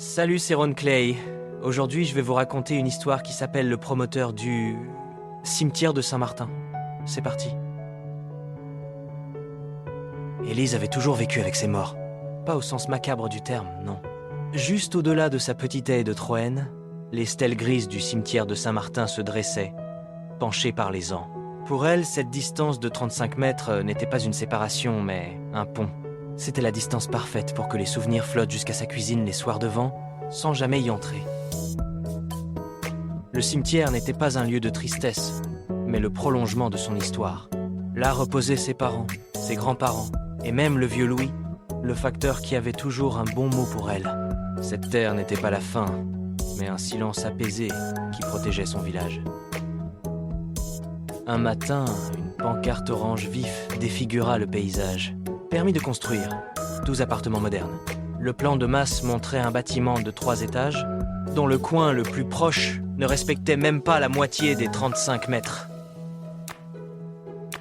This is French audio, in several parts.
Salut, c'est Ron Clay. Aujourd'hui, je vais vous raconter une histoire qui s'appelle Le promoteur du cimetière de Saint-Martin. C'est parti. Élise avait toujours vécu avec ses morts. Pas au sens macabre du terme, non. Juste au-delà de sa petite haie de Troène, les stèles grises du cimetière de Saint-Martin se dressaient, penchées par les ans. Pour elle, cette distance de 35 mètres n'était pas une séparation, mais un pont. C'était la distance parfaite pour que les souvenirs flottent jusqu'à sa cuisine les soirs de vent, sans jamais y entrer. Le cimetière n'était pas un lieu de tristesse, mais le prolongement de son histoire. Là reposaient ses parents, ses grands-parents, et même le vieux Louis, le facteur qui avait toujours un bon mot pour elle. Cette terre n'était pas la fin, mais un silence apaisé qui protégeait son village. Un matin, une pancarte orange vif défigura le paysage. Permis de construire, 12 appartements modernes. Le plan de masse montrait un bâtiment de 3 étages, dont le coin le plus proche ne respectait même pas la moitié des 35 mètres.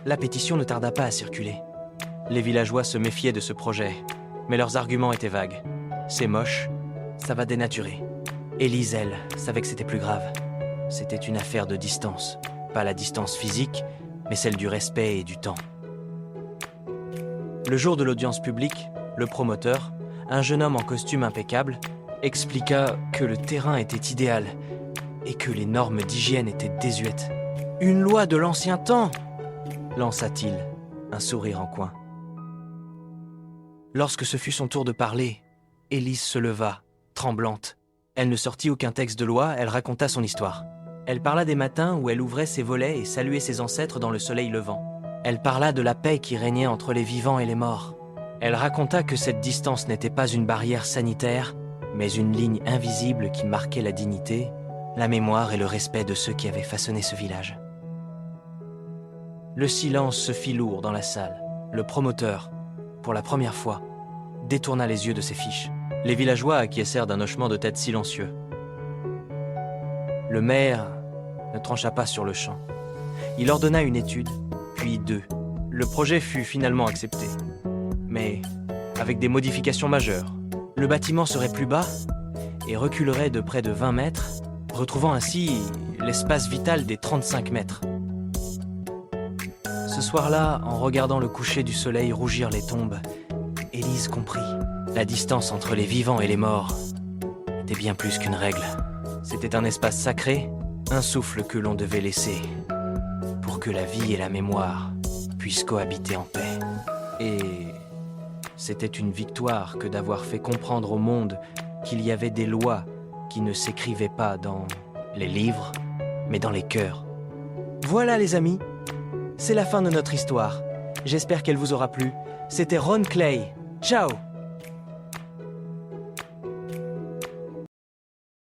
La pétition ne tarda pas à circuler. Les villageois se méfiaient de ce projet, mais leurs arguments étaient vagues. C'est moche, ça va dénaturer. Élise, elle, savait que c'était plus grave. C'était une affaire de distance. Pas la distance physique, mais celle du respect et du temps. Le jour de l'audience publique, le promoteur, un jeune homme en costume impeccable, expliqua que le terrain était idéal et que les normes d'hygiène étaient désuètes. « Une loi de l'ancien temps !» lança-t-il, un sourire en coin. Lorsque ce fut son tour de parler, Élise se leva, tremblante. Elle ne sortit aucun texte de loi, elle raconta son histoire. Elle parla des matins où elle ouvrait ses volets et saluait ses ancêtres dans le soleil levant. Elle parla de la paix qui régnait entre les vivants et les morts. Elle raconta que cette distance n'était pas une barrière sanitaire, mais une ligne invisible qui marquait la dignité, la mémoire et le respect de ceux qui avaient façonné ce village. Le silence se fit lourd dans la salle. Le promoteur, pour la première fois, détourna les yeux de ses fiches. Les villageois acquiescèrent d'un hochement de tête silencieux. Le maire ne trancha pas sur le champ. Il ordonna une étude, puis 2. Le projet fut finalement accepté, mais avec des modifications majeures. Le bâtiment serait plus bas et reculerait de près de 20 mètres, retrouvant ainsi l'espace vital des 35 mètres. Ce soir-là, en regardant le coucher du soleil rougir les tombes, Élise comprit. La distance entre les vivants et les morts était bien plus qu'une règle. C'était un espace sacré, un souffle que l'on devait laisser pour que la vie et la mémoire puissent cohabiter en paix. Et c'était une victoire que d'avoir fait comprendre au monde qu'il y avait des lois qui ne s'écrivaient pas dans les livres, mais dans les cœurs. Voilà les amis, c'est la fin de notre histoire. J'espère qu'elle vous aura plu. C'était Ron Clay. Ciao!